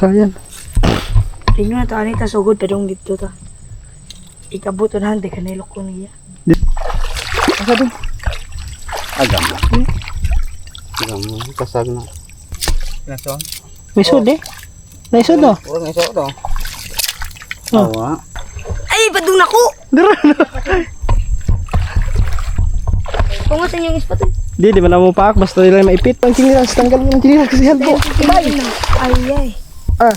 Ayan. Tingnan na ito, anita sugod pa dong dito ta. Ikabuto na hindi ka nilok ko niya. Asa doon? Agam na. Agam na. Kasag na. Nason? May sud eh. May sud no? Urang iso to. Oh. Awa. Ay, badung na ko! Dara na. Kung nga yung ispat eh. Di man mo paak basta nila maipit pang chinilas tanggal mo ng chinilas kasi halbo. Ay, ay. Ah.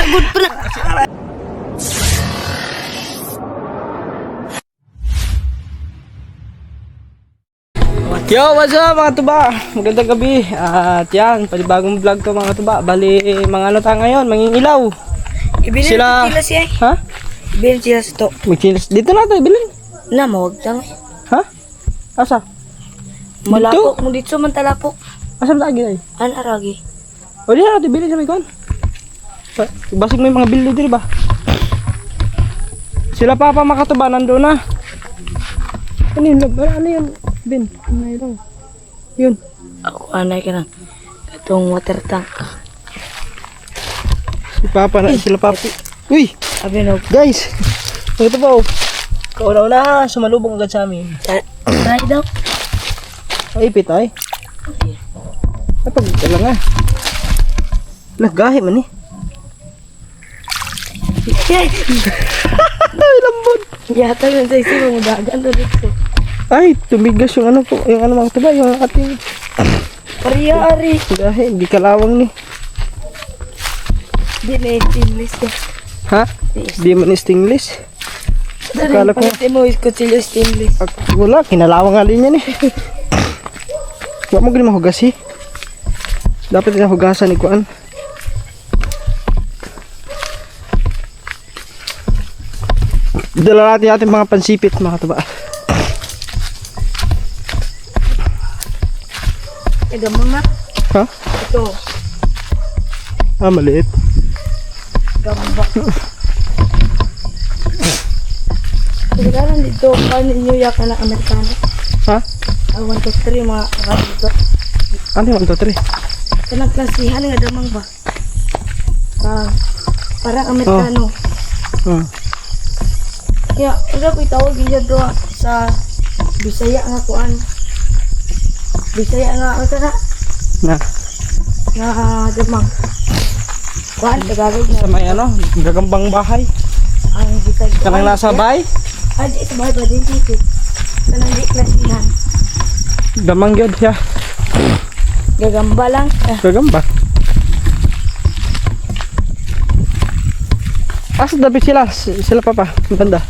Good pa na. Yo, what's up mga tuba? Magandang gabi. At yan, panibagong vlog to mga tuba. Bali, mga ano tayo ngayon, mangingilaw. Ibilin Sila- sila siya eh. Ha? Ibilin sila sa to. Magchinas. Dito na tayo, bilin. Na, mawag tang eh. Ha? Asa? Malapok mo dito man talapok. Asa lagi ay? An aragi. O di na natin bilin sa may kon. Basig may mga bilin dito ba? Sila papa makatuba nandoon na. Ano yun? Ano yun? Bin, ano yun? Yun. Ako anay ka lang. Katong water tank. Si papa na, sila papa. Uy! Abi no. Guys! Ito ba oh? Kauna-una, sumalubong agad sa amin. Try daw. Ay, ipit ay. Ay, pag lang ah. Naggahi man eh. Yay! Ay, lambot! Yata yun sa isip mo dagan to dito. Ay, tumigas yung ano po, yung ano mga tuba, yung ating Pari-ari. gahi, hindi kalawang ni. Di na stainless ka. Ha? Di man stainless. Akala Akala ko- ko. Mo is kutsilyo stainless. Wala, kinalawang nga din yan eh. Huwag mo ganun mahugas eh. Dapat na hugasan ni Kuan. Dala natin ating mga pansipit mga tuba. Ega mama. Ha? Ito. Ah, maliit. Gamba. Kailangan dito paano nyo yakan ng Amerikano. Ha? 1, 2, 3 mga karami dito. Ano yung 1, 2, 3? Kanang klasihan nga damang ba? Parang Amerikano. Hmm. Kaya, wala ko itawag yun doon sa Bisaya nga kuan. Bisaya nga, ano na? Na. Nga damang. Kuan, Tagalog Sa na. may ano, gagambang bahay. Ang Bisaya. Kanang nasa bahay. Ah, di sa bahay ba din dito? Kanang di klasihan. Damang yun siya. Gagamba lang. Gagamba. Asa dapat sila? Sila papa. Ang tanda.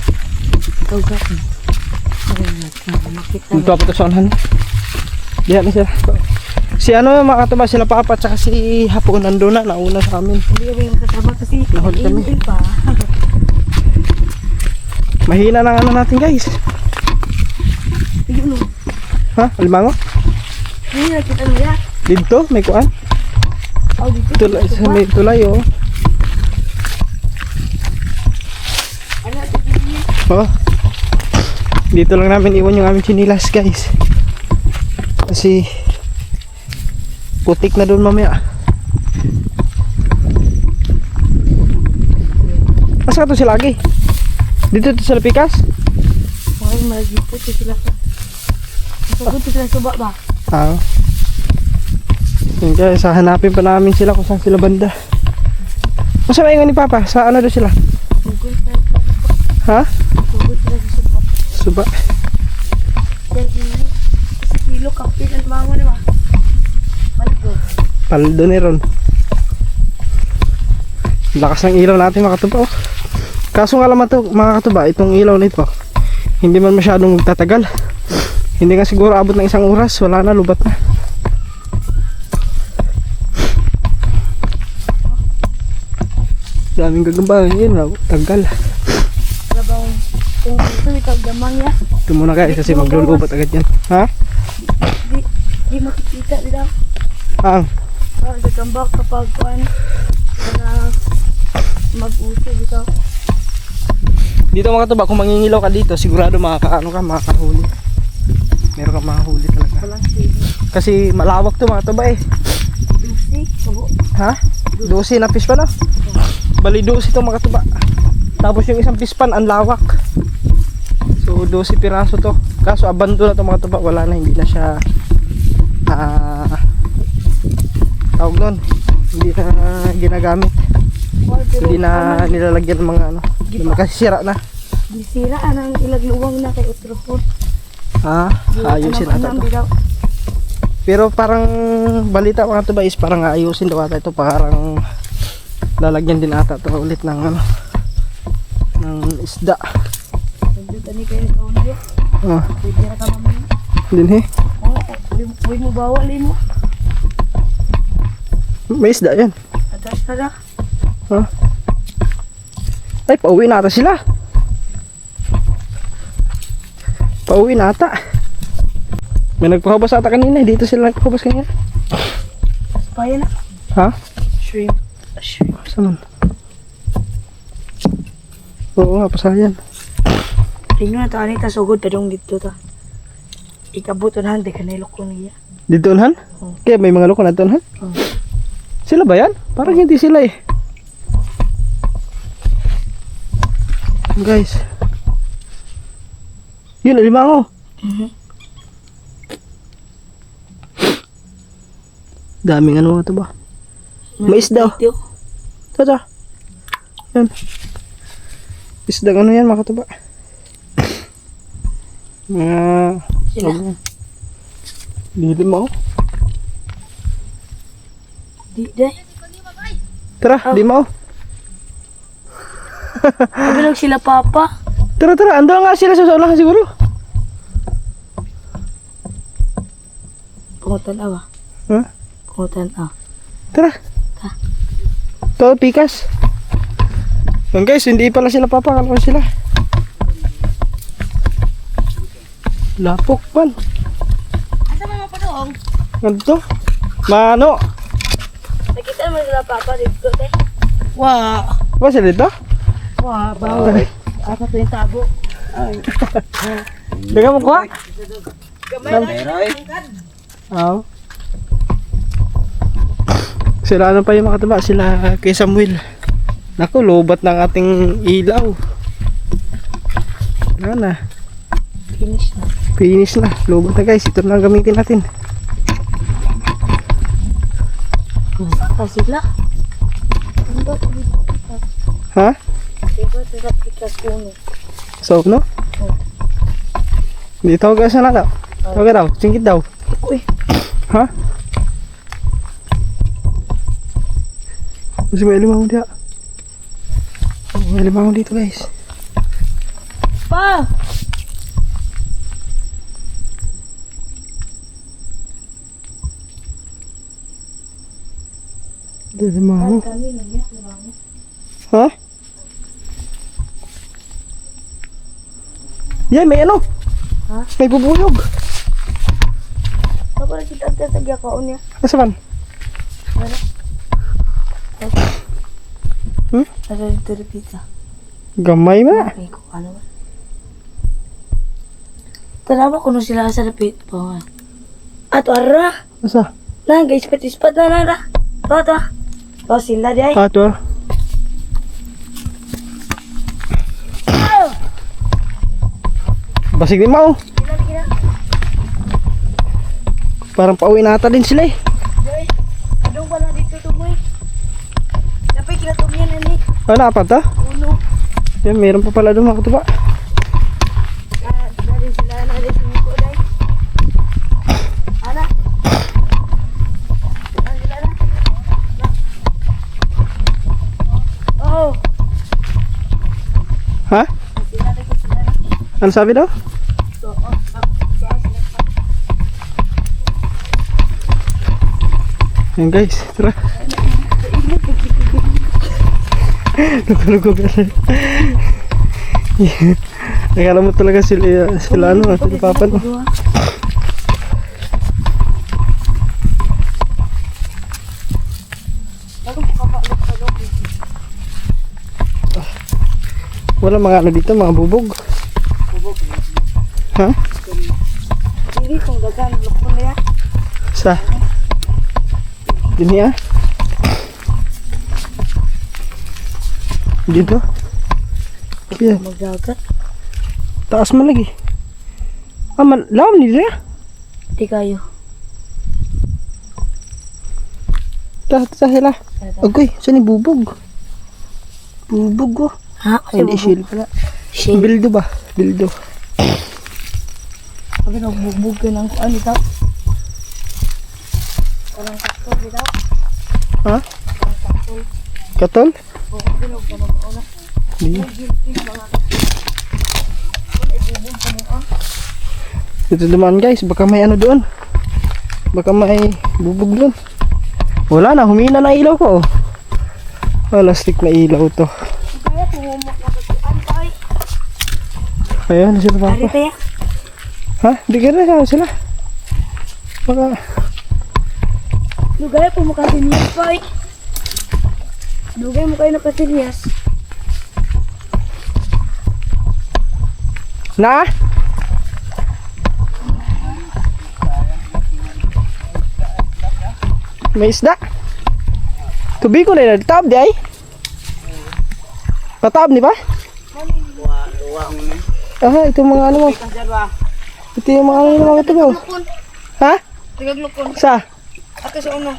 Ikaw ka. Makita Dito pa to sa unahan. Diyan na sila. Si ano mga katuba, sila papa at saka si Hapon nandun na. Nauna sa amin. Hindi kami yung kasama kasi Nahuli kami. hindi pa. Mahina ng ano natin guys. Yun o. Ha? Alimango? Hindi nakita mo yan. Dito? May kuan? Oh, dito. Tulay, sa may tulay oh. Ano ito dito? Oh. Dito lang namin iwan yung aming chinilas guys. Kasi putik na doon mamaya. Asa ka to sila lagi? Dito to sa Lapikas? Mga malagi po sila. Masagod sila suba ba? Ah. Yun guys, hanapin pa namin sila kung saan sila banda. Masa maingon ni Papa? Sa ano doon sila? Sugod sila. Ha? Sugod sila sa suba. Suba. Yan ini. Kasi kilo kapit ang tumango na ba? Paldo. Paldo ni Ron. Lakas ng ilaw natin mga katuba oh. Kaso nga naman to mga katuba, itong ilaw na ito hindi man masyadong magtatagal. Hindi nga siguro abot ng 1 oras. Wala na, lubat na. Daming gagamba yun, tagal. Trabaho. Kung ito ikaw damang ya. Ito muna guys kasi maglulubat agad yan. Ha? Di makikita nila. Ang Gagamba kapag kuan. Para mag-uso dito. dito mga katuba, kung mangingilaw ka dito sigurado makakaano ka, makakahuli. Meron kang makahuli talaga. Walang sino. Kasi malawak to mga katuba eh. Sabo. Ha? 12 na pispan, no? Bali 12 ito mga katuba. Tapos yung isang pispan, ang lawak. So 12 piraso to. Kaso abandon na to mga katuba. Wala na, hindi na siya tawag nun, hindi na ginagamit. Hindi na nilalagyan ng mga ano, makasira na. Bisira anang ilagluwang na kay Utrohon. Ayusin ata to. Pero parang balita mga katuba is parang ayusin daw ata ito. Parang lalagyan din ata to ulit ng ano, ng isda. Dito ni kayo kaon dia. Pwede ra ka mamaya. Din he. Uy mo bawal mo. May isda yan. Atas tara. Ay, pauwi na ata sila. Pauwi na ata. May nagpahubas ata kanina. Dito sila nagpahubas kanina. Paya na. Ha? Shrimp. Shrimp. Saan? Oo nga, pasayan. Tingnan na ta anita sugod padung dito ta. Ikabuton hande kanilo ko niya. Dito han? Kaya may mga loko na doon han? Sila ba yan? Parang hindi sila eh. Guys. Yun, alimango. Daming ano nga ito ba? Mais daw. Ito. Yan. Isda ano yan mga katuba. Sila. Dilim mo. Di day. Tara, di mo. Kabilog sila papa. Tara, ando nga sila sa ulang siguro. Pungutan awa. Pungutan awa. Tara. To pikas. Yan guys, hindi pala sila papa, kala ko sila. Lapok man. Asa mga padong? Ano to? Mano? Nakita mo sila papa dito tay. Wah. Ba sila dito? Wah, bawal. Asa to yung tabo. Ay. Daga mo kuha? Meroy. Oo. Sila ano pa yung makataba? Sila kay Samuel. Naku, lobat ng ating ilaw. Wala na. Finish na. Finish na. Lobat na guys. Ito na lang gamitin natin. Sila. Ha? Iba sa pikas uno. Soap no? Hindi tawag ka sana daw. Tawag ka daw. Singkit daw. Uy. Ha? Kasi may limango diya. May limango dito guys. Pa! May limango. Kami nagyak na ba? Ha? Yan, may ano? Ha? May bubuyog. Ako na kita sa gyakaon niya. Nasaan? Ano? Asa dito rin pizza. Gamay na. Okay, kung ano ba? Tanawa ko nung sila sa lapit po. Ato ara. Asa? Lang, guys, ispat na nara. To. To sila di ay. Ito. Basig din mo. Sila. Parang pauwi na ata din sila eh. Joy, adong pala dito tumoy. Napay kinatom yan ani. Ano apa to? Uno. Yan, meron pa pala doon mga katuba. Dari sila na rin sumiko day. Ana. Sila na. Oh. Ha? Sila na. Ano sabi daw? So, Yan guys, tara. Lugo-lugo ka. Nakala mo talaga sila ano, sila papa no. Wala mga ano dito, mga bubog. Ha? Hindi kung dagan lukon na yan. Sa? Dini ah? Dito. Iya, Magdagat. taas man lagi. Ah, laom ni dira. Di kayo. Sa hila. Agoy, saan ni bubog? Bubog oh. Ha? Ay, hindi shield pala. Shield. Bildo ba? Bildo. Sabi na, bugbog ka ng kuan ito. Parang kaktor dito. Ha? Katol? Oo, binog ka mag-una. Di. Dito dumaan guys, baka may ano doon. Baka may bubog doon. Wala na, humina na ilaw ko. Plastic na ilaw to. Kaya pumumak na pagkuan tayo. Ayan, sila Ari papa. tayo. Ha? Di ka na sila. Baka, Lugay po mo kasinias pa eh. Lugay mo kayo na kasinias. na? May isda. Tubig ko na nagtab di ay. Patab ni ba? Aha, ito mga ano mo. Ito yung mga ano ng mga ito mo. Ha? Tigaglukon. Sa? Ako sa uno.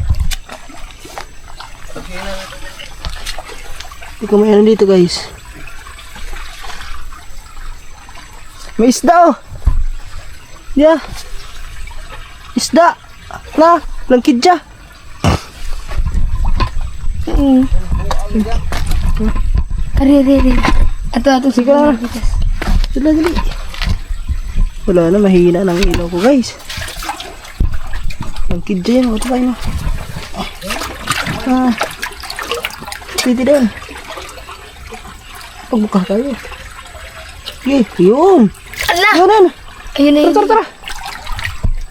Hindi ko may ano dito guys. May isda oh. Yeah. Isda. Na, langkidya. Ari. Ato, Sige na. Dali. Wala na, mahina ng ilaw ko guys. Langkidya yan, ito kayo na. Ah. Dito din. Pagbuka tayo. Sige, yun. Ala! Yun. Ayun na yun. Tara.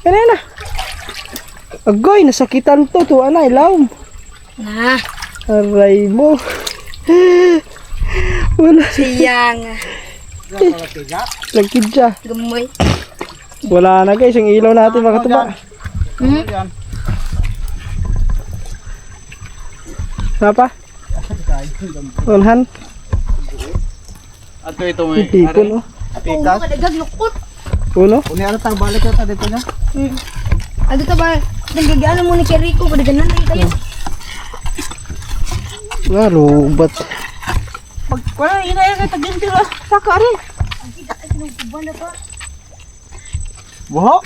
Yan na. Agoy, nasakitan to. Tuwa na, ilaw. Na, Aray mo. Wala. siyang. Langkidya. Gamoy. Wala na guys, yung ilaw natin makatuba. Hmm? Apa? Unhan? Ato ito may Ipon oh. apikas. Kadagag lukot. Uno? Uni ano tang balik ka dito niya? Ado ka ba? Nagagano mo ni Keriko. Kadaganan na kayo. Nga, lubat. Pag wala, inaya ka tagintira. Saka rin. Buho.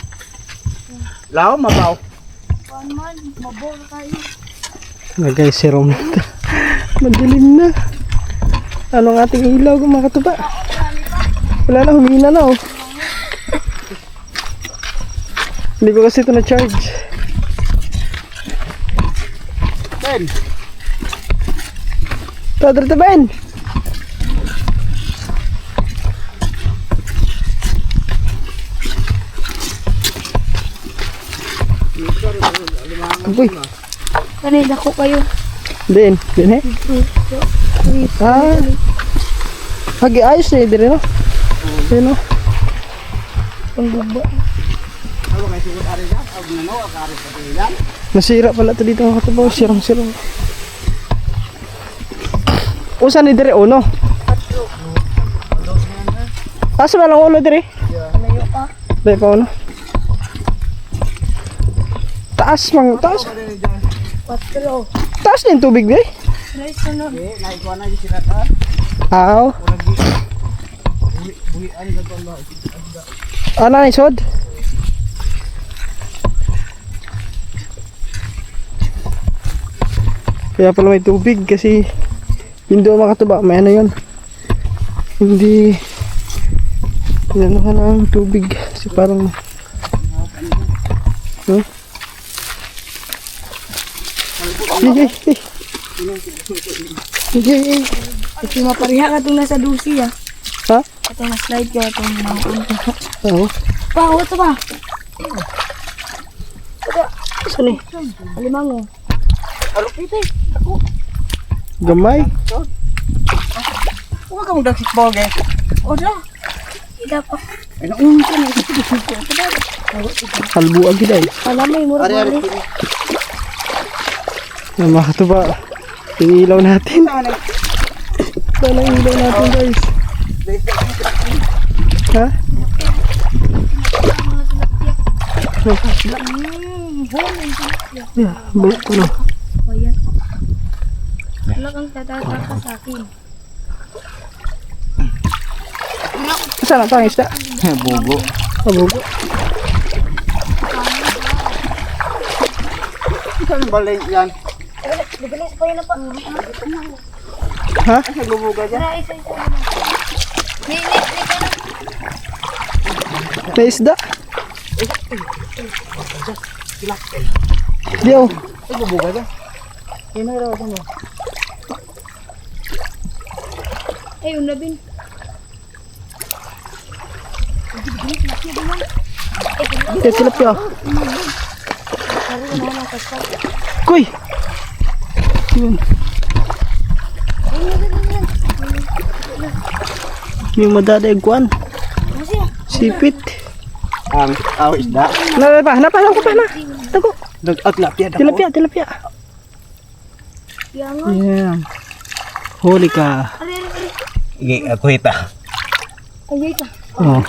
Lao mabaw. Paman, mabaw na tayo. Nga guys, si Rom na ito. Madilim na. Anong ating ilaw kung makatuba? Wala na, humina na oh. Hindi ko kasi ito na-charge. Ben. Tadar to Ben! Agoy, Kanina ko kayo. Ben eh? Ah, hagi ayos na yun no? Yun no? Pangguba. Ano kay sugod ari ka? Ag nano akari sa diyan. Nasira pala ito dito mga katabaw, sirang-sirang. Usan ni dire uno? Asa ba lang ulo dire? Alayo ka. Dahil pa uno. Taas taas. Patro. Taas na yung tubig dire. Nice na. Eh, naikuha na di sila ta. Aw. Buhian ka pa ba? Ano na isod? Kaya pala may tubig kasi hindi ako makatuba. May ano yun. Hindi ano ka ng tubig kasi parang Sige. Kasi mapariha ka itong nasa dusi ah. Ha? Itong na-slide ka itong mga Oo. Pa, ito ba? Saan eh? Alimango. Alupite. Gamay. Huwag ka magdakit bog eh. Oda. Ida pa. Ay naunsa na. Kalbu agad ay. Alamay, mura Ari ari. Na makatuba. Yung ilaw natin. Saan ang ilaw natin guys? Ha? Yeah, balik ko na. O yan. Wala kang tatataka sa akin. Saan na ito ang isda? Bugo. Pabugo. Saan balik yan? Bibilis pa yun na pa. Ha? Nagbubuga dyan? Tara, isa-isa na. Nilit, May isda? Diyo. Nagbubuga dyan? Yan na raw dyan. ayun na bin. Kaya tilapia. Kuy! Yun. May madadaigkuan. Sipit. Ang isda. Napa ko pa na. Tago. Tilapia. Tilapia. Yangon. Yan. Huli ka. Sige, ako hita. Ayay ka. Oh.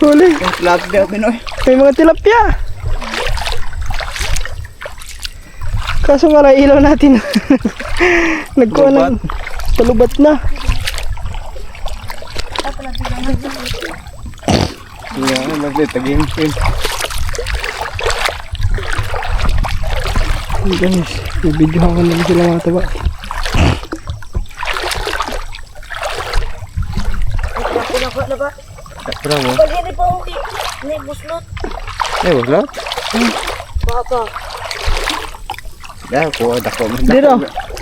Huli. Tilapia, Pinoy. May mga tilapia. Kaso nga ilaw natin. Nagkuha ng palubat na. Yan, lovely. Tagimsin. Guys, i-videohan ko nila sila mga taba. Nakuha na ba? Takra mo. Pag hindi pa okay. Hindi, buslot. Eh, wala. Baka. Dako, dako. Dito.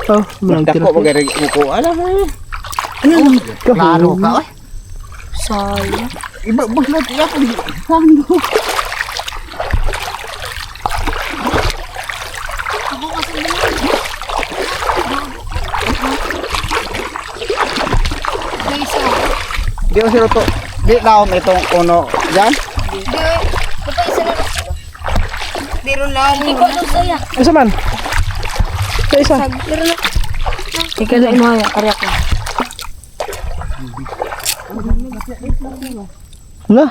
Oh, malang Dako, tilapia. magarig ko. Alam mo. Klaro ka, oy. Sayang. Iba, buslot. Iba, sando. Di ko sila to. Di laom itong uno. Diyan? Hindi, baka isa na lang. Meron lang. Hindi ko ito saya. Isa man. Sa isa. Meron lang. Ikaw na imaya, karyak ko. Na.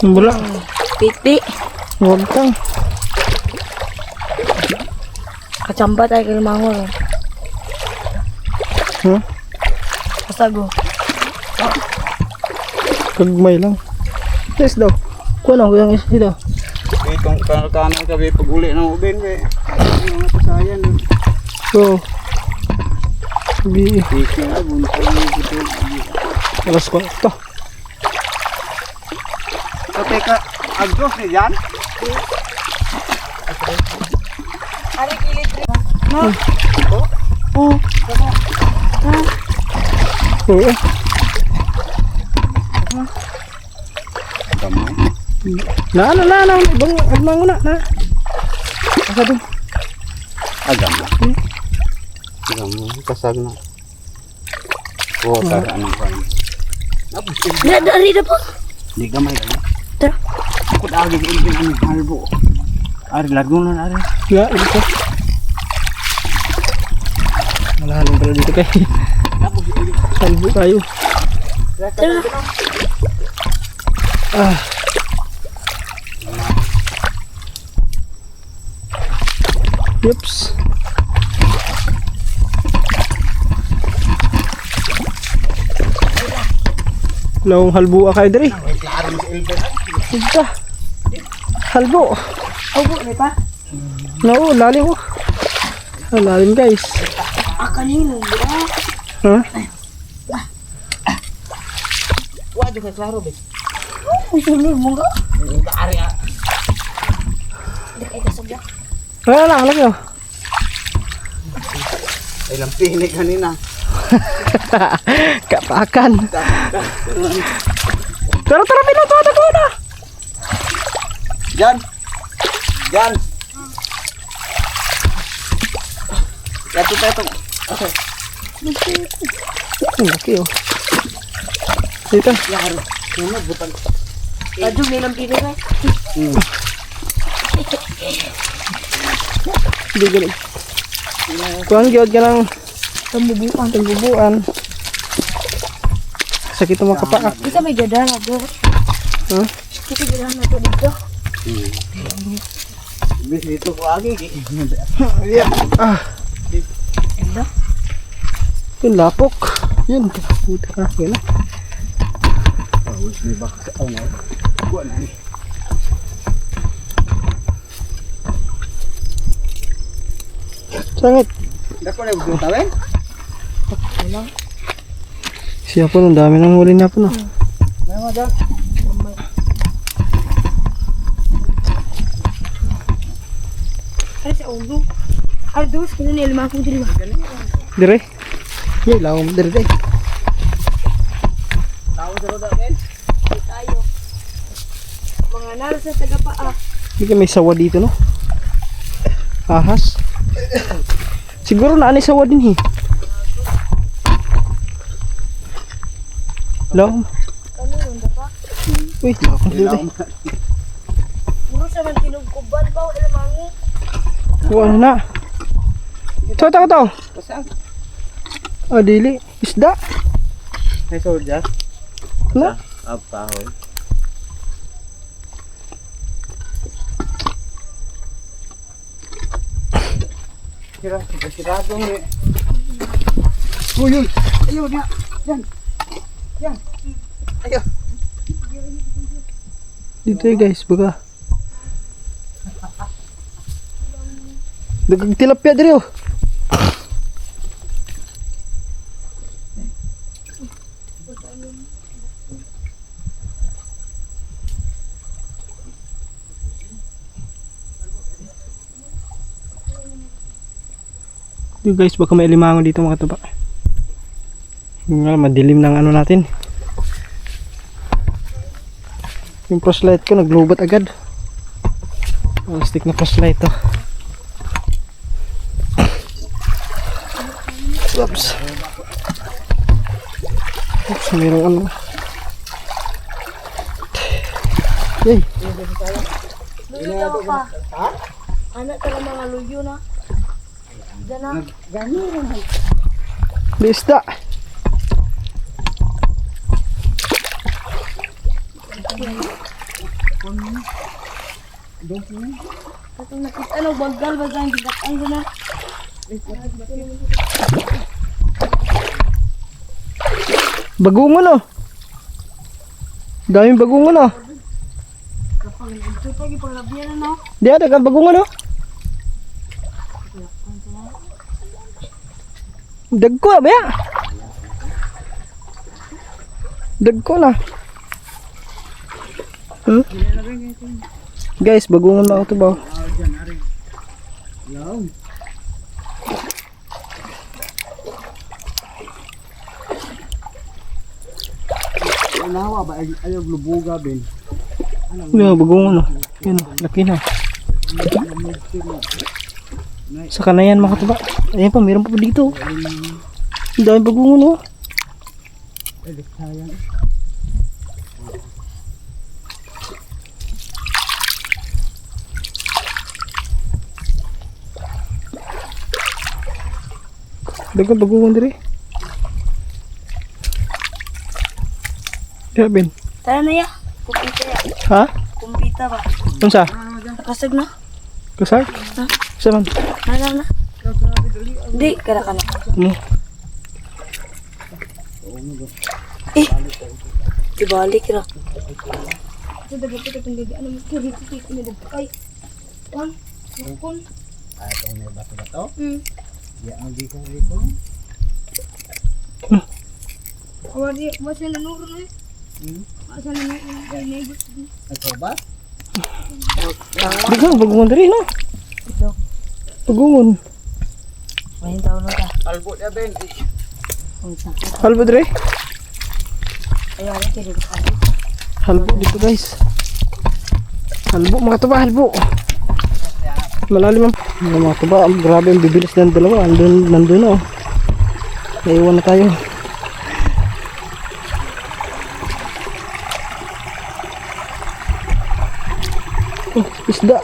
Wala. Piti. Huwag kang. Kachamba tayo kay Mangol. Huh? Kasago. Kagmay lang. Yes daw. Kuha na ko yung isa daw. Itong kanan kami pag uli ng ubin. Yung mga pasayan. So. Sabi. Fishing na, bunta yung ito. Alas ko ito. So, teka, agos ni Jan? Ari kilit rin. Oo. Na. Ibang agmang na. Asa doon? Agam na. Agam na, kasag na. Oo, tara, anong kanya. Dari na po. Hindi gamay ka na. Tara. Ako dagi ka ilgin ang halbo. Ari, largo na, Ari. Ya, ito. Malahalang pala dito kay. Salbo tayo. Tara. Ah. Yups. Lawang halbo kayo diri. Ito. Halbo. Obo, di ba? No, lalim mo. Lalim guys. Kanino ba? Ha? Wado ka klaro, be. Usulul mo nga. Ari, Hindi kayo kasabya. Wala lang, alam nyo. ay lampinig kanina. Kapakan. Tara, pinuto na. Jan! Jan! Yato tayo itong. Okay. Okay, oh. Dito. Yaro. Yung butang. Adyo, may lampinig ka. Hindi ganun. Kuhan giyod ka ng tambubuan. Sakit mo kapaak. Kita may gadana, bro. Huh? Kita gadana to dito. Bis dito ko agi. Ah. Ganda. Yung lapok. Yun. Buti ka. Yan na. Wis may baka sa na. Kuha na ni. Sangit. Dako na buto tawin. Siya po, ang dami nang huli na po, no? Mama dyan. Ay, sa ulo. Ay, dos, kinanil, mga kong dili ba? Dire. Yay, lawang dire. Tao sa roda ken. Tayo. Mga nara sa tagapaa. Hindi ka may sawa dito, no? Ahas. Siguro na ani sawa din, Lawang. Ano yun, dapa? Uy, lawang dire. Puro sa man tinugkuban pa, wala mangi. Ano na? Ito, ito, ito. Pasang. Ah, dili. Isda. Hay soldier. Na? Up kahoy. Sirado ni. Uy, uy. Ayo dia. Yan. Yan. Ayo. Dito guys, baga. Dagang tilapia diri oh. Dito guys, baka may limango dito mga tuba. Madilim ng ano natin. Yung flashlight ko naglubat agad. Stick na flashlight to. Oops. Oops, mayroong ano. Yay. Luyo na ako pa. Anak ka lang mga luyo na. Diyan na. Di isda. Katong nakita ano, bagal ba dyan, gigatay ko na. Bagungon oh. Daming bagungon oh. Kapag ito tayo, panglabyan na no. Di ada kan bagungon oh. Dagko na ba ya? Dagko na. Huh? Guys, bagungon mo ito ba? Hello. Nawa ba ayo glubuga ben. Ano, bagungon oh. Yan oh, laki na. Sa kanayan mga katuba. Ayan pa, meron pa dito. Ang dami bagungon oh. Dagang bagungon diri. Ya Ben. Tara na ya. Kumpita ya. Ha? Kumpita ba? Unsa? Nakasag na. Kasag? Ha? Sa man? Nana na. Di, kara ka na. Ano? Eh. Dibalik na. Ito dapat ito itong gabi. Ano mo? Kiri, ay. Kuan. Kuan. Ay tong may bato ba to? Ya ang giko ko. Awari, masya na nuro na eh. Masya na nuro na eh. Ito ba? Dagang bagungon diri no? Ito. Bagungon. Mahin tao na ta. Albo dia ben. Halbo diri. Ayaw na kiri ka. Halbo dito guys. Halbo mga tuba, halbo. Malalim ang mga tuba. Grabe ang bibilis ng dalawa. Nandun oh. Naiwan na tayo. Oh, isda.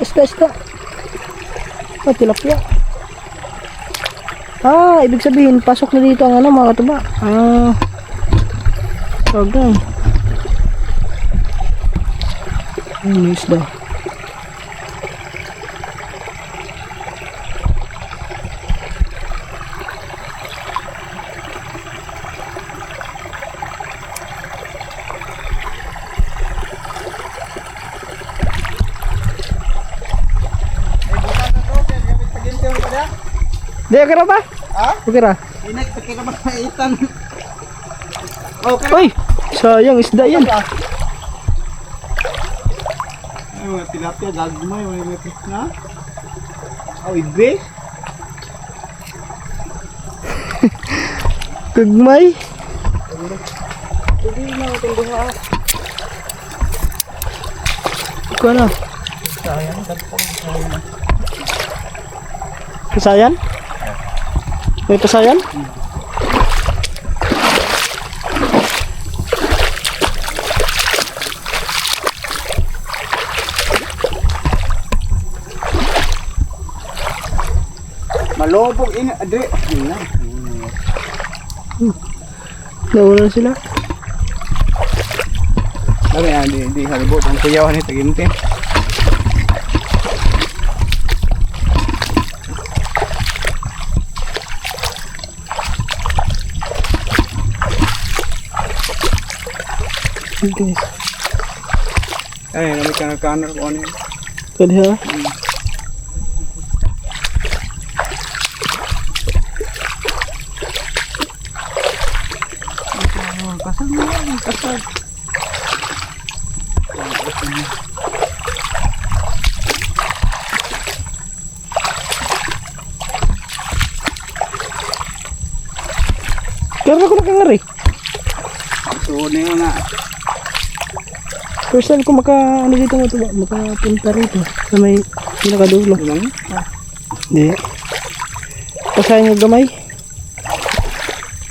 Oh, tilapia. Ah, ibig sabihin, pasok na dito ang ano mga katuba. Ah, okay. May isda. Di, okay na ba? Ha? Okay na. Inek, pakita ba na itan? Okay. Uy, sayang isda yan. Ay, mga tilapia, gagmay, may fish na. Oh, ibe. Kagmay. Hindi na ako itong duha. Ikaw na. Pasayan? May pasayan? Malobog ini, adre. Wala. Nauna sila. Sabi nga, di halibot ang kuyawan ni Taginti. Okay. Ay, nami ka nagkanar ko ano yun. Pwede ha? Kasag mo lang, kasag. Kaya ako nakangari. So, ano yun nga. First time ko ano dito mo ito ba? Makapunta rito. Sa may pinakadulo. Ilang? Hindi. Pasayan yung gamay.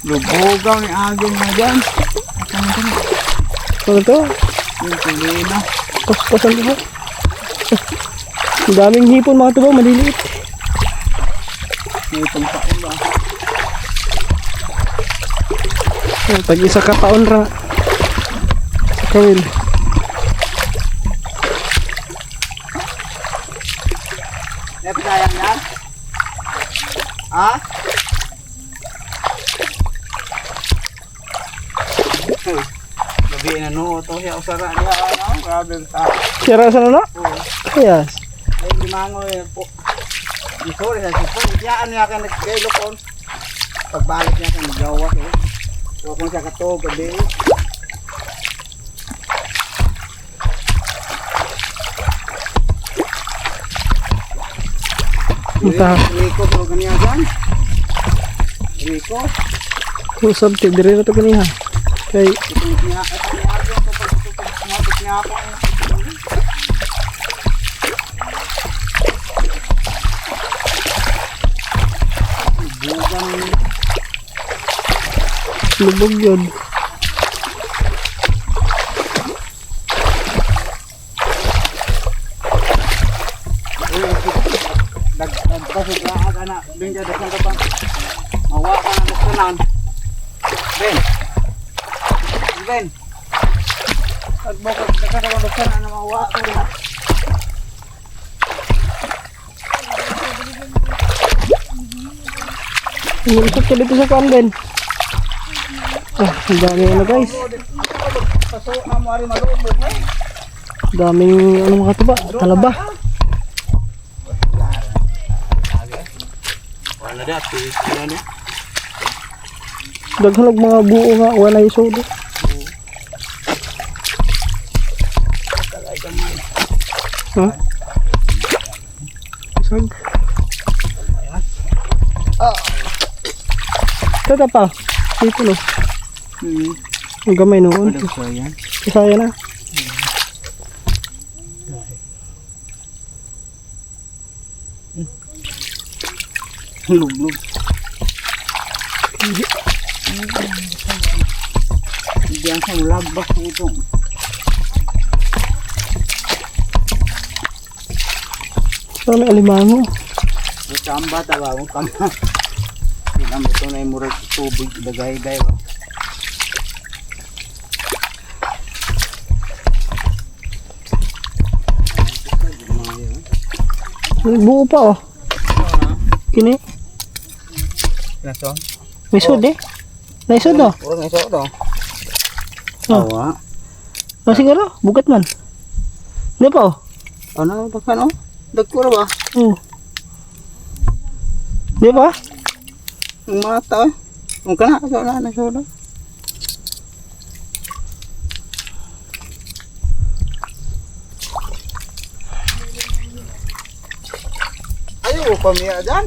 Lubugaw ni Agong na dyan. Ano to? Yung tulina. Paspasan ko. Ang daming hipon mga tubaw. Maliliit. May itong taon ba? Pag isa ka taon ra. Sa kawil. Nepidayang yan? Ha? Gabi na no, ito siya usara niya, ano? Grabe ang tao. Sira sa na? Kaya. Ay, limango eh po. Sorry sa sipon, itiyaan niya ka nagkailokon. Pagbalik niya ka nagawas eh. So kung siya katog, gabi. Punta. Rico, pero kaniya dyan. Rico. Usab ti dire na to kaniha. Kay Itong niya, itong niya dyan. Kapag sumabot niya ako. Bugan. lubog yun. Nagpasok lahat, anak. Ben, ka dasang ka pa. Mawa ka ng duksanan. Ben. Ben. Nagbukod, dasang ka ng duksanan na mawa ko rin. Umusap ka dito sa kuan Ben. Ah, ang dami ano guys. Pasok na mo rin malubog eh. Daming ano mga tuba. Talaba. Wala na, wala na. Daghanog mga buo nga. Wala yung sodo. Ha? Isag. Tata pa. Dito no. Ang gamay noon. Wala sa yan. Isaya na. Lublog. Diyan sa lagbak ito. Saan may alimango? Tamba tawa mo kama. Ilang ito na yung murag tubig dagay-day ba. Buo pa oh. Kini. Nason? May sud eh. May sud oh. Urang iso do. Oh. Awa. Oh, siguro, bugat man. Di pa oh. Ano bakan oh? Dagko ra ba? Oh. Di ba? Ang mata eh. Ang kana sa na soda. Ayo pamiya dyan.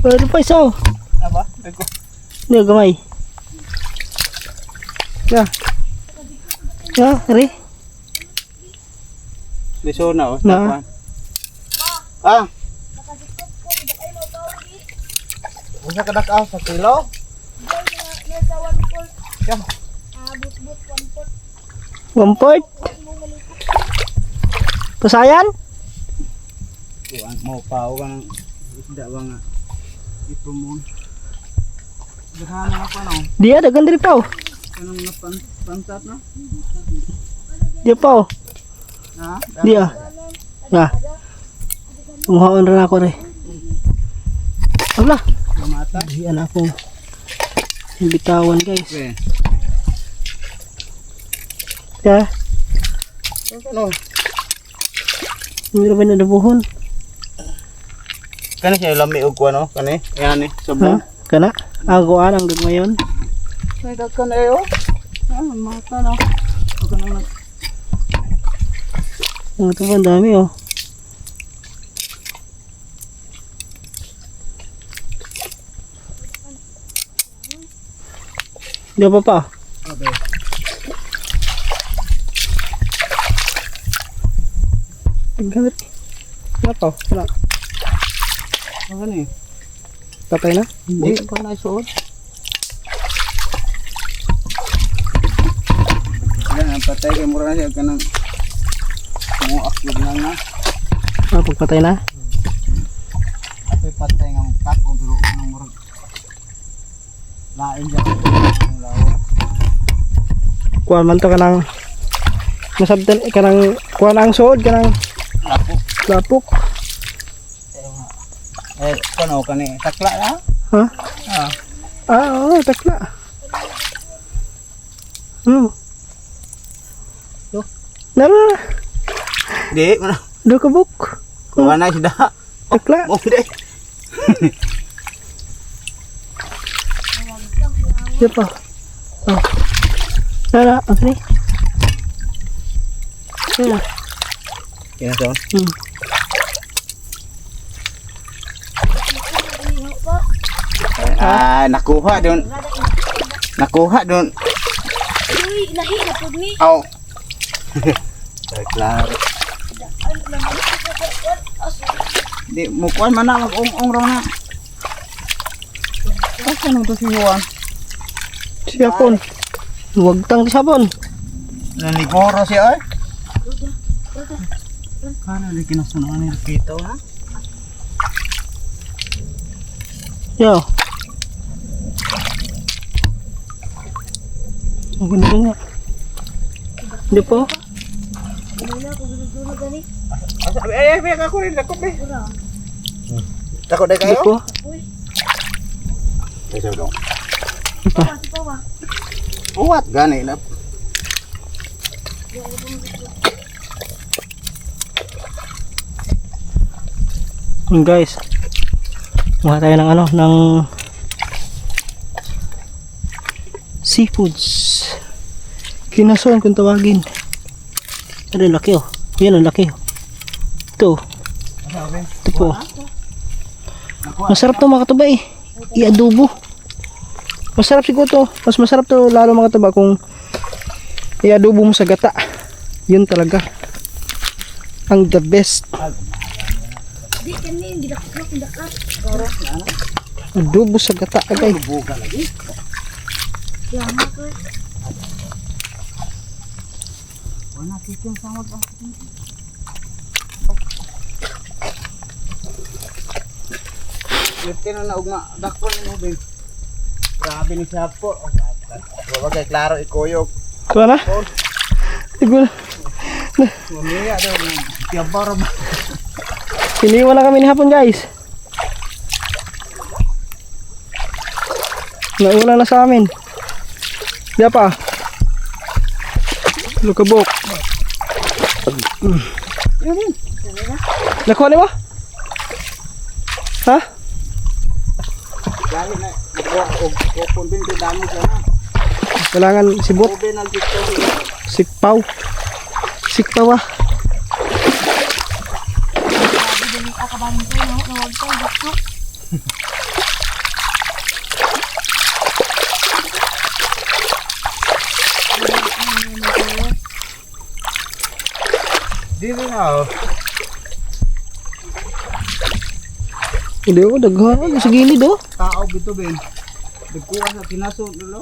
Ano pa isa oh. Aba, dagko. Di gamay. Ya. Ya, ri. Liso na oh. Na. Ah. Usa ka dak sa kilo? Nasa 1/4. Yan. But 1/4. 1/4. Pasayan? Kuan mo pa o kang isda ba nga. Ito mo. Dahan na pa no. Dia dagan diri pa oh. Kanang mga pansat na. Dia pa oh. Ha? Dia. Ya. Umuhaon rin ako rin. Wala. Mata. Diyan ako. Yung bitawan guys. Okay. Ya. Ano? Hindi rin na nabuhon. Kani siya lami og kuno, kani. Yan ni Ha? sabon. Kana? Aguan ang gagmayon. May dagkan ayo. Ah, mata no. O kanang Ang ito pa ang dami oh. Di ba pa? abe. Gamit. Wala pa oh. Wala. Ano ni? Patay na? Hindi pa na suot. Yan ang patay kay mura na siya kanang mo aklog lang na. Ah, pagpatay na? Apoy patay nga kak o pero nang murag. Lain dyan ang lawa. Kuha man to kanang masabtan kanang kuha na ang suod kanang Ako. lapok. Eh, kano kani takla na? Ha? Ah. Ah, oo, takla. Nara, Di, mana? do kabuk. Kuha na sida. Takla. Mo di. Di pa. Oh. Nara, okay. Nara. Kinason. Ah, nakuha doon. Nakuha doon. Uy, lahi na po ni. Aw. Ay, klaro. Di, mukuan man na, mag-ong-ong raw na. Kasi nung to si Juan? Siyapon. Huwag tang sabon. Nanigoro siya ay. Kala di kinasunan ni Pito ha? Yo. Ang ganda nga. Di po. Kanina ako gulo-gulo gani. Ay, ako rin, takot eh. Takot na Di kayo? po. Uy, Kasi dong. Ito. si Pawa. Uwat, gani na. Yun guys. Kuha tayo ng ano, ng seafoods. Kinason kung tawagin. Ano laki oh. Yan ang laki oh. Ito. Ito po. Masarap to mga katuba eh. I-adobo. Masarap siguro to. Mas masarap to lalo mga katuba kung i-adobo mo sa gata. Yun talaga. Ang the best. Di kanin gidaklok dakat. Adobo sa gata agay. Buka lagi. Yama ko. Wala kitang samag Litin na ugma dakpon mo Ben. Grabe ni Sapo. Wag klaro ikuyog. Kuha na? Siguro. Umiya daw ng tiyabar ba. Iniwan na kami ni hapon guys. Nauna na sa amin. Diya pa. Lukabok. Nakuha ni mo? Ha? Dahil na kupon din ko dami siya na. Kailangan sibot. Ube na dito. Sikpaw. Sikpaw ah. Akabanin ko na huwag ko. Gusto. Dito na. Hindi ako daghan. Sa gilid oh. Tao bito Ben. Dagkuha sa pinaso dulo.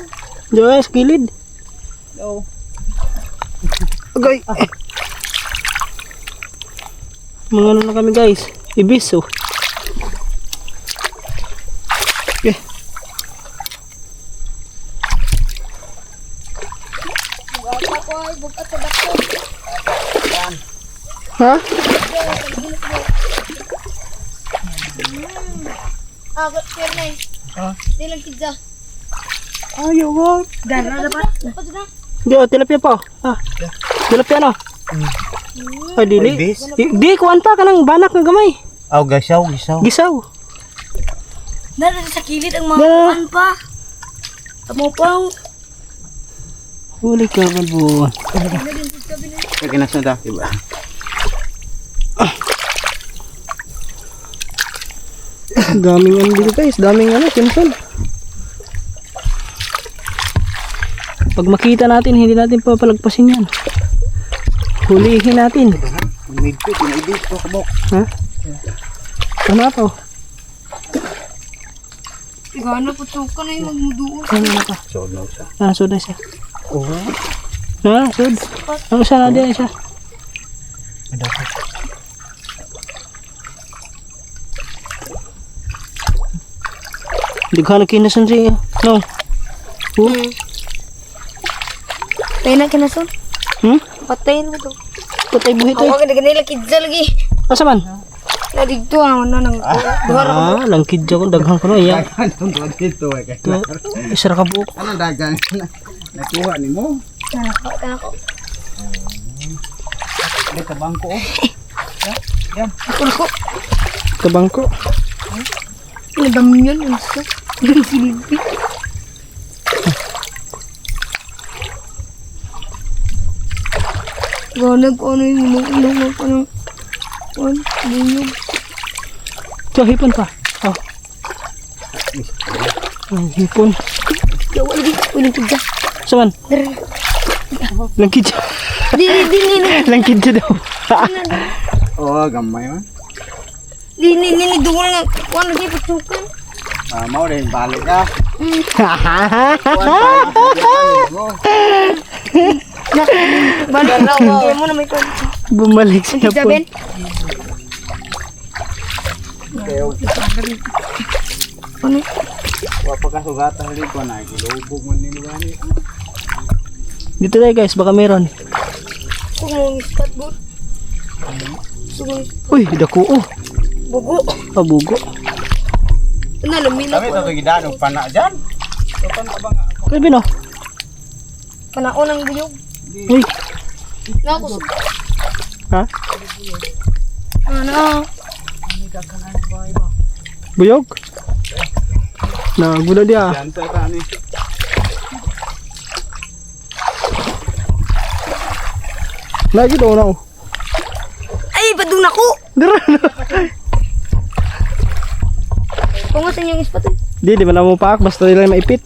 Diyan sa gilid. Oo. Agay. Mga ano na kami guys. Ibis oh. Okay. Bugata ko ay bugat sa dako. Ha? Fairness. Dilang kidja. Ayaw ko. Gana dapat. Dapat na. Di oh, tilapia pa oh. Ah. Tilapia no. Ay dili. Ibis? Di kuanta ka ng banak ng gamay. Aw gasaw, gasaw. Gisaw. Nara sa kilid ang Na. mga kuan pa. Tamo pang. Huli ka balbon. Kaya nasa da, diba? Daming ano dito guys. Daming ano. Tinsel. Pag makita natin, hindi natin papalagpasin yan. Hulihin natin. Midpit, ibis ko kabok. Ha? Ano to? Gana po tuka na yung magmuduos. Ano na ka? So, no, sa. Ah, sud na siya. Oo. Na, sud. Ang isa na din siya. Hindi ka nakinasan siya. No. Tayo na kinason. Hmm? Patayin mo to. Patay buhit eh. Ako ka nila kidja lagi. Asa man? Na dito ang ano nang duha ra ko. Ah, langkid siya kung daghang ko no. Iya. Anong doon dito eh. Ito, isa ra ka buhok. Anong dagan? Nakuha ni mo? Nakakita ako. Hindi ka bangko oh. Kulko. Kabangko. Ano dami yun? Ano sa? Yung silbi. Gana ko ano yung inom ko ng kuan. Buyog. Ito, hipon pa. Oh. Ang hipon. Gawa lagi. Uling kidja. Asa man? Dari. Langkid siya. Dili. Langkid siya daw. Oo, gamay man. Dili. Duwal nga. Kuan lagi patukan. Mau rin, balik ka. Balik na ako. Kaya mo na may kuan. Bumalik siya Kidja po. Ben. Kaya Ano? wapa ka sugatan rin ko na. Gilubog mo ni mo gani. Dito tayo guys, baka meron. Kung mong ispat good. Sugong Uy, dako oh. bugo. Pabugo. Nalamin Kami ako. ito gidanong pana dyan. So, pana ba nga? Grabe no. Panaon ang buyog. Uy. Na ako. Ha? Ano? Buyog? Nagula dia. Yan sa tani. Lagi daw na oh. Ay, padung nako. Dira na. Kung nga sa inyong ispat eh. Di ba na mo paak basta nila maipit.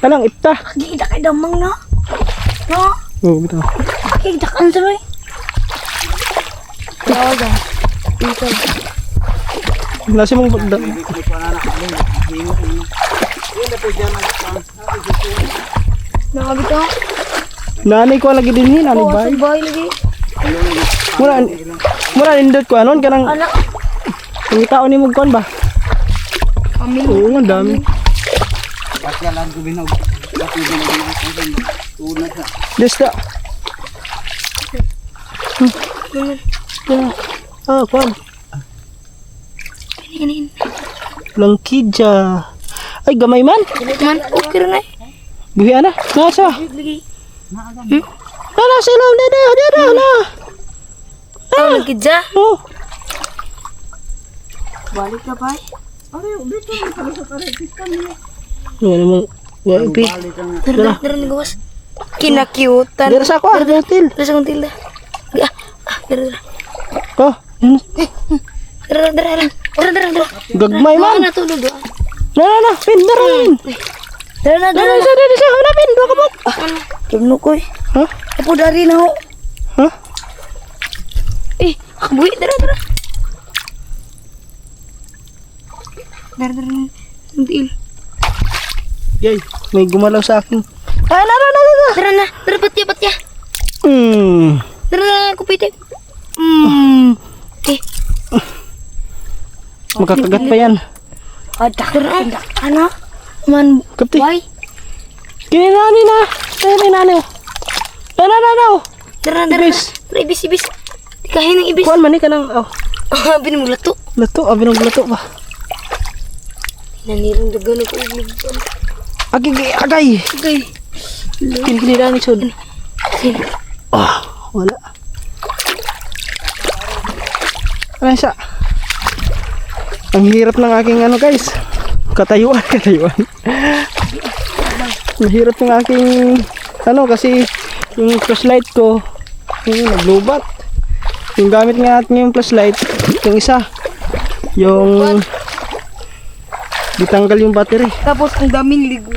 Kalang ipta. Kita kay damang na. No? Oh, bitaw. Kita kan sa may. Yawa dyan. Dito. Nasi mong Hindi ko pa na nakaling. Hingo ko na. Yan na po dyan ang Nakabito. nanay ko lagi din hin, nanay Oo, sa bay. bahay lagi. Mura nindot ko anon kanang Anak. ang tao ni mo kon ba? Amin. Oo, ang dami. Pasya lang ko binog. Pasya binog. Tunad sa. Desta. Ah, kwan. Ini. Langkidja. Ay, gamay man. Man, okay rin ay. Buhi ana. Nasa. Lagi. Nana, sa ilaw. Dada, na. Oh, nagkidya. Oh. Balik ka pa. Wala namang. Wala ipit. Tara, gawas. Kinakyutan. Dira sa ako. Dira til. Tara sa kong tilda. Tara. Oh. Yan. Tara. Gagmay man. Natulog ah. Na. Pin, meron. Tara. Sa. Hanapin. Dua ka bot. Tunog ko eh. Ha? Apo dari na ho. Ha? Buhi, tara. Tara. Nandiil. Yay. May gumalaw sa akin. Ay, na. Tara na. Tara, patya. Hmm. Tara, kupitin. Makakagat pa yan. Tara. Ano? Man, Kapti. why? Kininani na. Kininani. Na. Tara. Ibis. Tara, ibis. Tikahin ng ibis. Kuan man ka nang. Oh. Binumulato. Lato. Abinong lato ba? Nanirong dagan ako ibig. Agay. Okay. Kininani sud. Ah, wala. Ano siya? Ang hirap ng aking ano guys. Katayuan. Ang hirap ng aking ano kasi yung flashlight ko naglubat. Yung gamit nga natin yung flashlight, yung isa, yung ditanggal yung battery. Tapos ang daming ligo.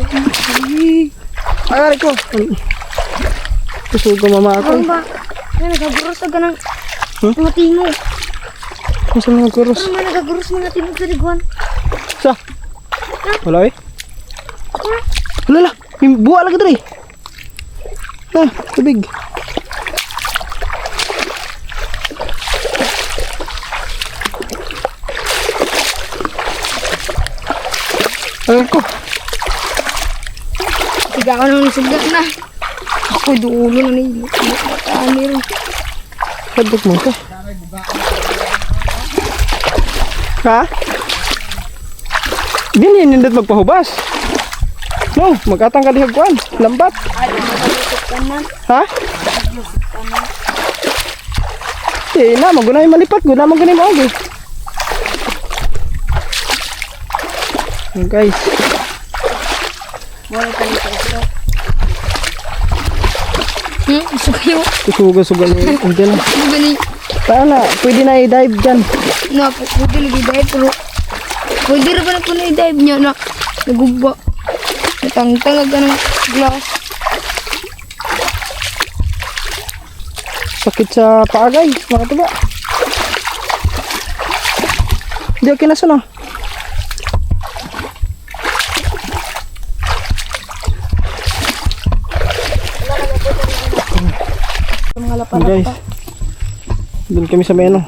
Ay ko. Kusugo mama ako. Ano ba? Ay, nagaguros ka ng Hmm? mga tingo. Masa mga kurus? Ano ba nagaguros mga tingo sa liguan? Sa? Wala eh. Wala. May buwa lagi dre. Tubig. Ay ko. Tiga ka nung sugat na. Ako'y duulo na nilo. Ano Sabot mo ka. Ha? Ganyan yung magpahubas. No, magkatang kalihagkuan. Lambat. Ay, nagagutok ka na. Ha? Na, magunay malipat. Guna magunay mo agi. Guys. Wala ka nito ito. Sugayo. Susuga-suga niya. Hindi na. Sugali. Paano? Pwede na i-dive dyan. Na, pwede lagi dive pero pwede rin ba na kung i-dive niya na nagugba. Natangtangag ka ng glass. Sakit sa paa guys. Mga tuba. Hindi ako kinasan oh. Mga Guys. lapar-lapar. Doon kami sa may ano.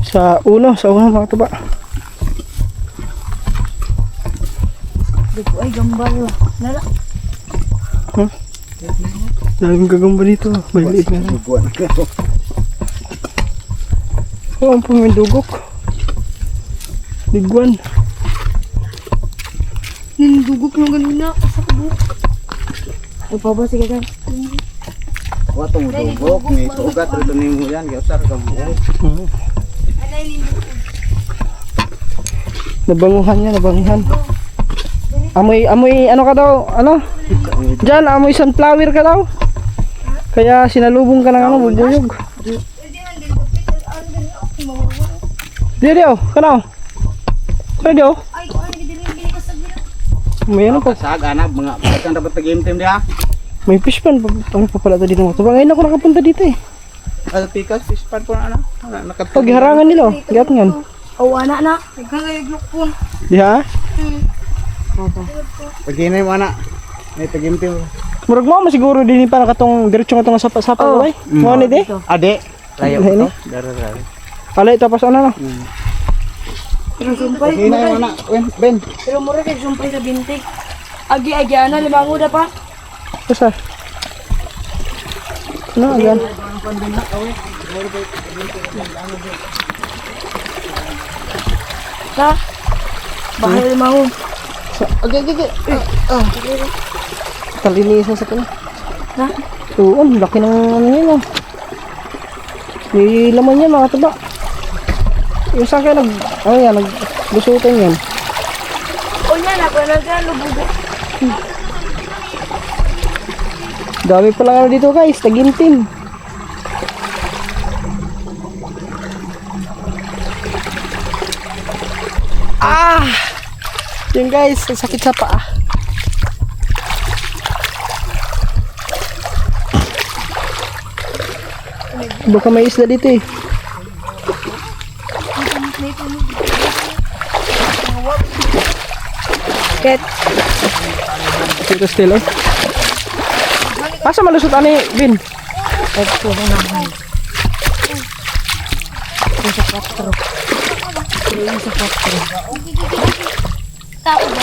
Sa uno mga tuba. Dito ay gambal. Nala. Daming gagamba dito. Maliliit na rin. Oh, ang pumindugok. Biguan. Nindugok nung ganina. Sa kabuk. Ay pa ba? Sige gan. Watong dugok ni sugat rito ni mo yan. Gyusar ka mo. Nabanguhan niya, nabanguhan. Amoy ano ka daw? Ano? Diyan, amoy sunflower ka daw. Kaya sinalubong ka ng ano, bubuyog. Diyo, kanaw. Diyo. Ay, kung ano gidilin ka sa gila. May ano pa. Sag anak mga kan dapat game team dia. May fish pan. Ano pa pala ito dito? Ngayon ako nakapunta dito eh. Ada pikas fish pan po ano? Pag harangan nila, gat nga. Oh, anak na. Nagkakayuglok po. Di ha? Pagini mo anak. May game team. Murag mo siguro din pa nakatong diretso nga sa sapa ko ay. Mo ni di? Ade. Layo Ini? ko. Dara. Alay tapos ano no? Pero sumpay. Sige na yung anak. Ben. Pero mura kay sumpay sa binti. Agi-agi ana limango da pa. Basta. Ano, agyan? Na. Bahal limango. Agay. Kalinisan sa kanya. Na. Oo, ang laki ng ano yun ah. May laman yan mga taba. Yung sa akin naglusutan yan. O yan ako na dyan lubugo. Dami pa lang ano dito guys, tagintin. Yun guys, ang sakit sa paa. Baka may isda dito eh. Ket. Dito still eh. Asa malusot ani, Bin? Ito na naman. Isa 4. Isa 4. Tao ba?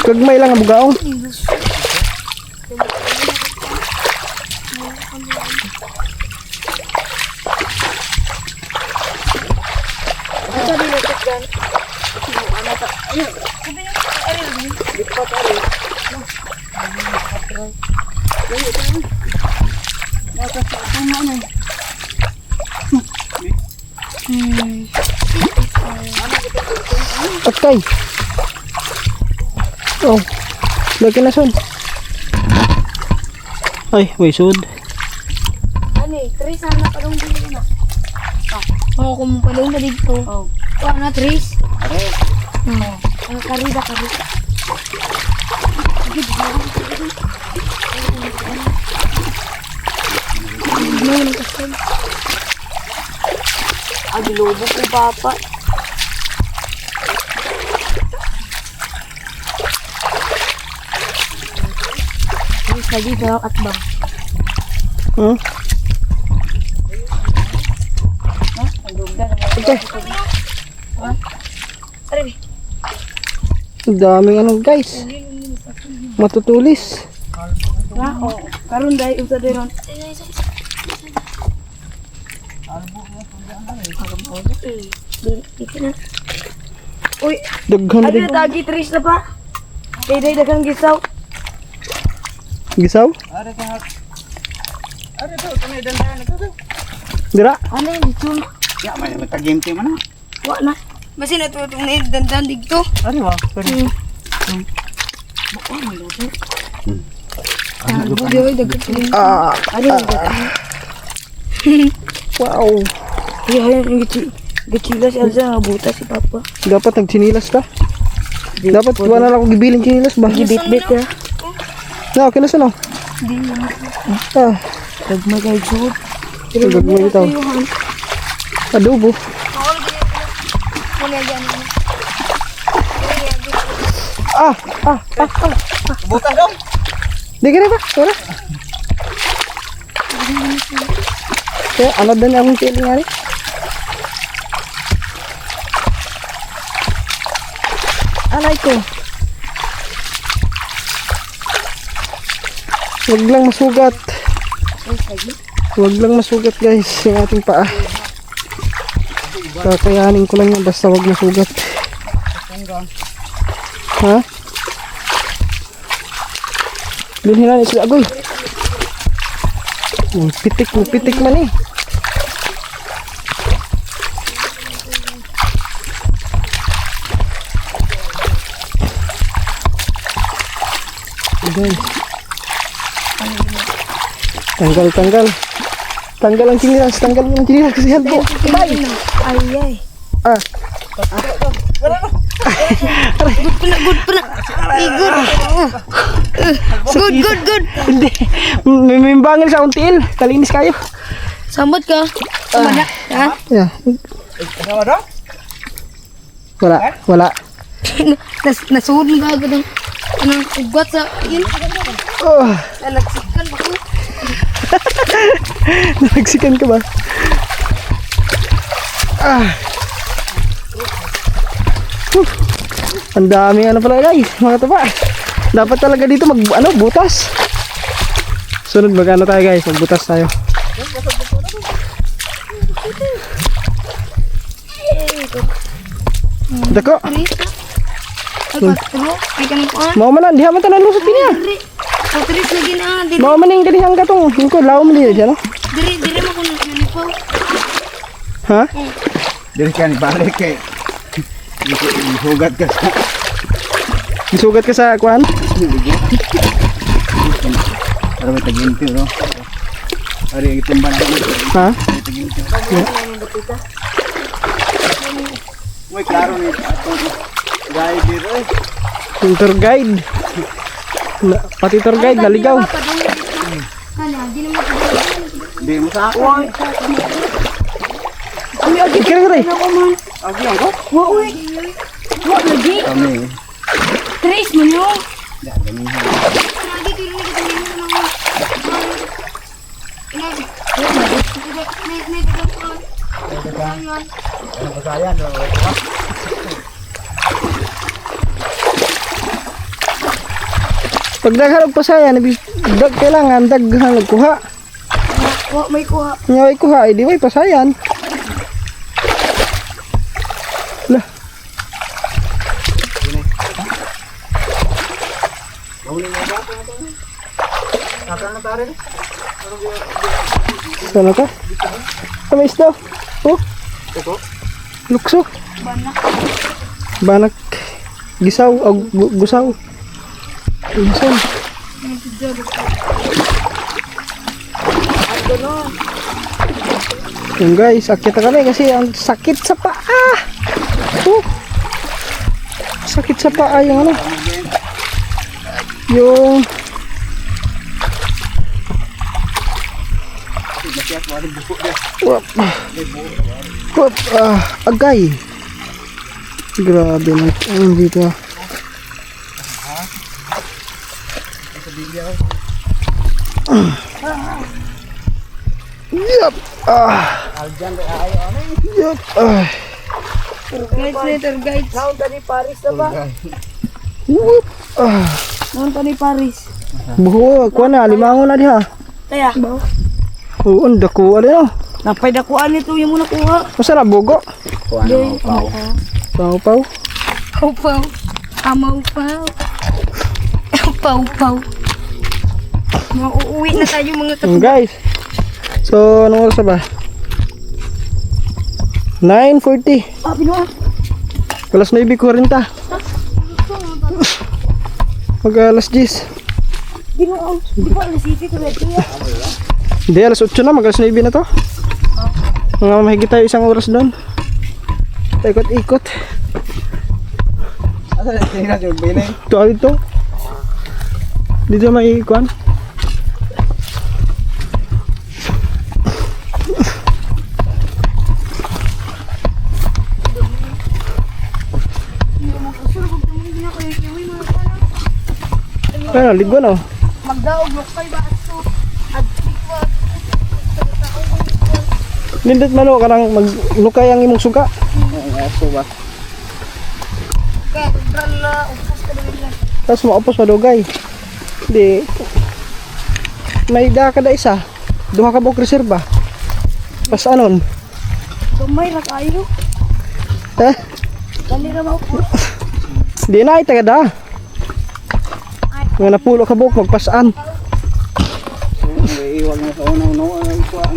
Kagmay lang ang bugaong. Ito dilipat dyan. Okay. Oh. Lagi na son. Ay, way sud. Ano eh, Tris, anak ka dong dito na. Oo, kung palong na dito. Oo. Na, Tris. Ang karida. Agilobo ko, Papa. Tris, lagi daw at bang. Hmm? Okay. Ang daming ano guys. Matutulis. Na, oh. Karon dai usa deron. Uy, Daghan ano din. na tagi Tris na pa? Kay day dagang gisaw. Gisaw? Are to, tunay dandan na to. Dira. Ano yung lechon? Ya, may matagimti man na. Wa na. Basi na tutong na dandan digto. Are wa, pero Budi oy dagang. Ah, Ano yung dagang? wow. Iya yung gitila si Alza nga buta si Papa. Dapat nagchinilas ka. Dapat wala na ako gibiling chinilas ba? Gibit-bit ya. Na, okay na sa no. Ah, Dagmagay jud. gagawin ito. Adobo. bukan dong. Di ka na ba? Wala. Kaya, ano din akong chili nga rin? Alay ko. Huwag lang masugat. Huwag lang masugat guys yung ating paa. Kakayanin ko lang yan basta huwag masugat. Ha? Bilhin na sila agoy. Pitik man eh. Guys. Tanggal ang chinilas, tanggal mo ang chinilas kasi halbo. Bye. Ay. Ah, Good pala. Good. hindi. Mimimbangin sa until. Kalinis kayo. Sambot ka. Kumana. Ha? Yeah. Ano daw? Wala. Nasuod mo agad ang ugat sa yun. Oh, Nalagsikan ba ko? nagsikan ka ba? Ah. Ang daming ano pala guys, mga tuba. Dapat talaga dito butas. Sunod magano tayo guys, magbutas tayo. Dako. Ay, patro. Ay, kanang kuan. Mao man diha man tanan lusot niya. Diri. Patris lagi na. Diri. Mao man ning ganihang katong, ko laom niya diyan, no? Diri mo kung nanipaw. Ha? Diri ka ni balik kay. Isugat ka sa Isugat ka sa kuan? para may taginti, no? Ari itumban ako. Ha? Uy, klaro ni atong guide dito eh. Yung tour guide. Pati tour guide naligaw. Hala, di naman padung. Di mo sa ako. Ami agi Kira kira. ako man. Agi lang ko. Wa uy. Wa lagi. Kami. Trace mo yo. Dami. Lagi kilo ni kita ni mo. Inag. Ayun. Ano ba saya no? Pag naghanap pa saya, kailangan daghan nagkuha. Wa may kuha. Nga ay kuha, di may pasayan. Lah, sana ka? May isda. Oh, lukso. Banak. Gisaw, o gusaw. Insan. Yung guys, akit na kami kasi ang sakit sa paa. Oh. Sakit sa paa yung ano. Yung wap. Wap, agay. Grabe na dito. Yup. Yup. Guys. Naon tani Paris na ba? Yup. Naon tani Paris. Buho, kuha na, limangon na diha. Kaya. Oo, ang dako, ano yun? Napay dakuan nito yung muna kuha. Masarap, bugo. Doy, Pau. Pau-pau. Pau-pau. Amaw-pau. Pau-pau. Mauuwi na tayo mga Guys. So, anong oras na ba? 9:40. Binuha. Alas 9:40. Mag alas 10. Binuha. Di ba alas 7 ko ito ya? Hindi, alas 8 na. Mag alas 9 na to. Mga mahigit tayo isang oras doon. Ikot-ikot. Asa tingnan yung bilay? Ito. Dito may ikuan. Pero ligo na. Magdaog lokay ba ato? Nindot malo karang maglukay ang imong suga. Aso ba? Kaya tugran na upos ka din lang. Tapos maupos madugay. Di. May da kada isa. Duha ka bok reserba. Pas anon. Gamay ra kayo. Eh? Dali ra ba upos? Di na ita kada. Nga napulo ka bok magpasaan. May iwag na sa unang no ay kuan.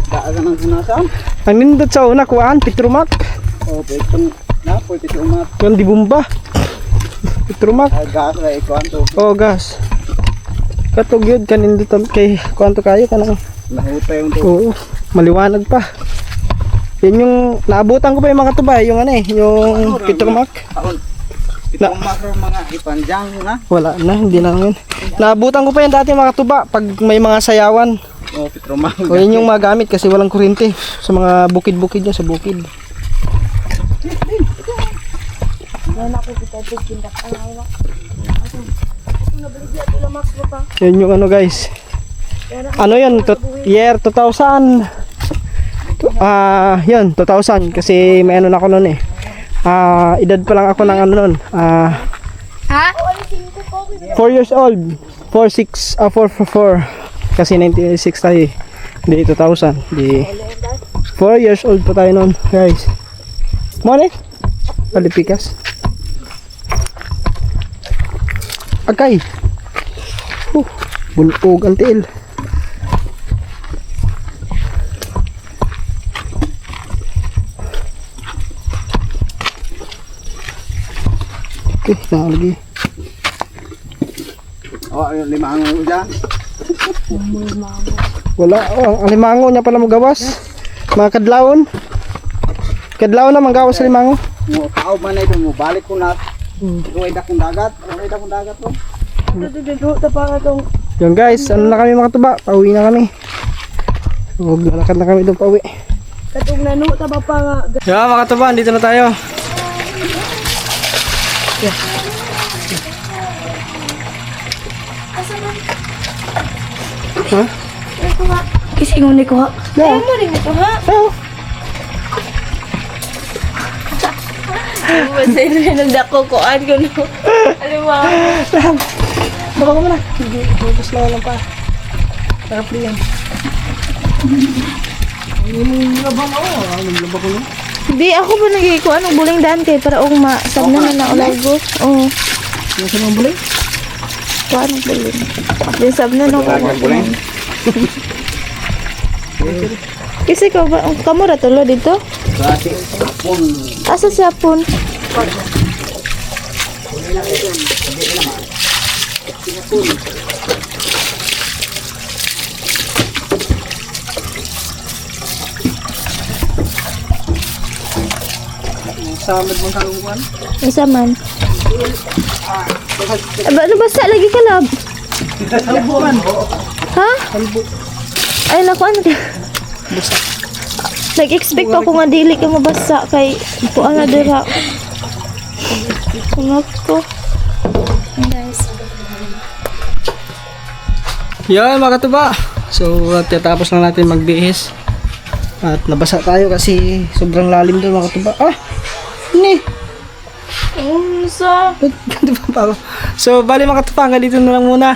Daagan ang sinasan. Ang nindot sa una kuan Petrumac. Oh, petong na po ito umat. Yung di bomba. Petrumac. Gas ra ikuan to. Oh gas. Katog yun kanindot kay kuan to kayo kanang. Nahutay yung to. Oo. Maliwanag pa. Yan yung naabutan ko pa yung mga tubay, yung ano eh, yung Petrumac. Itong makro mga ipanjang na. Wala na, hindi na ngayon. Naabutan ko pa yan dati mga tuba pag may mga sayawan. Oh, Petromac. O yun yung magamit kasi walang kuryente sa mga bukid-bukid yan, sa bukid. Yan ako kita tindak ay wa. Nabaligya tila max mo pa. Yan yung ano guys. Ano yun? Year 2000. Yun, 2000 kasi may ano na ako noon eh. Edad pa lang ako ng ano nun. Ha? 4 years old. 4 kasi 1986 tayo eh. Hindi 2000. Di 4 years old pa tayo nun, guys. Mone? Palipikas. Agkay. Bulog ang tiil. Okay, nakalagi. Yung limang mo dyan. Wala, ang alimango niya pala magawas. Mga kadlawon. Kadlawon na manggawas sa limango. Mo tao man na ito mo balik ko na. Ruway da kong dagat. Ruway da kong dagat po. Yan guys, ano na kami mga tuba? Pauwi na kami. So, lalakad na kami doon pauwi. Katong nanu taba pa nga. Yeah, mga tuba, dito na tayo. Yeah. Ha? Kising mo ni ko ha. Yeah. Mo rin ito ha. Oh. Masay rin ang dako ko. Ano ko no. Alam mo. Baka ko muna. Bukas na lang pa. Sarap yan. Ang labang ako. Ang labang ko no. Di ako ba nagiko anong buling daan kay para og masabna na na ulago. Oo. Nasa mga bulay? Kuan buling. Di sabna na ko. Kasi ka ba kamo ra tulo dito? Kasi pun Asa siya pun? Samad mong kalungkuan? Isa man. Ano basta lagi ka lab? Kalbukan. Ha? Kalbu. Ay nakuan ka. Basta. Nag-expect ako nga dili ka mabasa kay kuan na dira. Nako. Guys. Yan mga katuba. So tatapos na natin magbihis. At nabasa tayo kasi sobrang lalim doon mga katuba. Ah! Ni! Unsa? So bali mga katuba, hanggang dito na lang muna.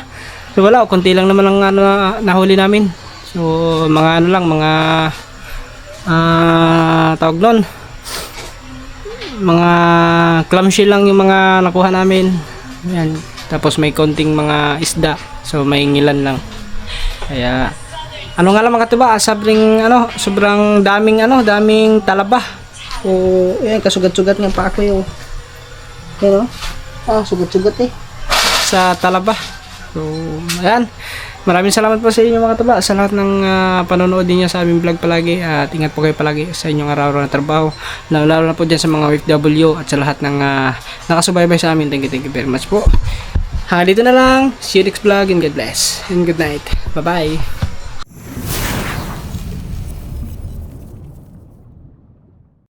So wala, konti lang naman ang ano, nahuli namin. So mga ano lang, mga tawag nun, mga clamshell lang yung mga nakuha namin. Yan. Tapos may konting mga isda. So may ngilan lang. Kaya ano nga lang mga katuba, sobrang daming talaba. O ayan, kasugat-sugat ng pa ako yung sugat-sugat eh sa talaba. So ayan, maraming salamat po sa inyo mga katuba, sa lahat ng panonood niyo sa aming vlog palagi, at ingat po kayo palagi sa inyong araw-araw na trabaho, lalo na po dyan sa mga OFW at sa lahat ng nakasubaybay sa amin. Thank you very much po. Dito na lang, see you next vlog, and God bless and good night, bye bye.